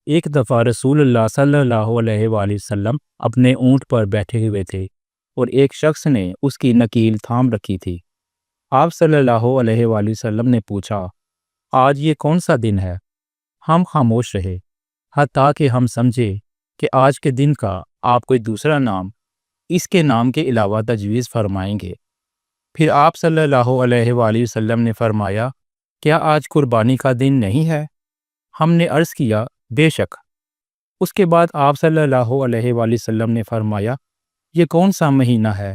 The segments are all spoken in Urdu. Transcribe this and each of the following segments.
ایک دفعہ رسول اللہ صلی اللہ علیہ وآلہ وسلم اپنے اونٹ پر بیٹھے ہوئے تھے اور ایک شخص نے اس کی نکیل تھام رکھی تھی۔ آپ صلی اللہ علیہ وآلہ وسلم نے پوچھا، آج یہ کون سا دن ہے؟ ہم خاموش رہے، حتیٰ کہ ہم سمجھے کہ آج کے دن کا آپ کوئی دوسرا نام اس کے نام کے علاوہ تجویز فرمائیں گے۔ پھر آپ صلی اللہ علیہ وآلہ وسلم نے فرمایا، کیا آج قربانی کا دن نہیں ہے؟ ہم نے عرض کیا، بے شک۔ اس کے بعد آپ صلی اللہ علیہ وآلہ وسلم نے فرمایا، یہ کون سا مہینہ ہے؟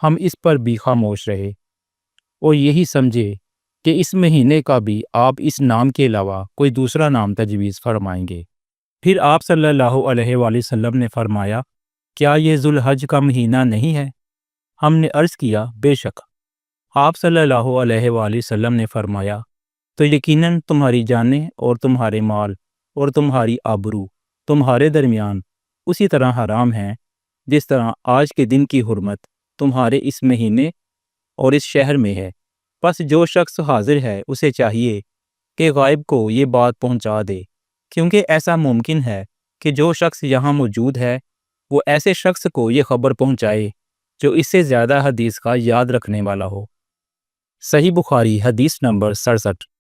ہم اس پر بھی خاموش رہے اور یہی سمجھے کہ اس مہینے کا بھی آپ اس نام کے علاوہ کوئی دوسرا نام تجویز فرمائیں گے۔ پھر آپ صلی اللہ علیہ وآلہ وسلم نے فرمایا، کیا یہ ذو الحج کا مہینہ نہیں ہے؟ ہم نے عرض کیا، بے شک۔ آپ صلی اللہ علیہ وآلہ وسلم نے فرمایا، تو یقیناً تمہاری جانیں اور تمہارے مال اور تمہاری آبرو تمہارے درمیان اسی طرح حرام ہیں جس طرح آج کے دن کی حرمت تمہارے اس مہینے اور اس شہر میں ہے۔ پس جو شخص حاضر ہے اسے چاہیے کہ غائب کو یہ بات پہنچا دے، کیونکہ ایسا ممکن ہے کہ جو شخص یہاں موجود ہے وہ ایسے شخص کو یہ خبر پہنچائے جو اس سے زیادہ حدیث کا یاد رکھنے والا ہو۔ صحیح بخاری حدیث نمبر 67۔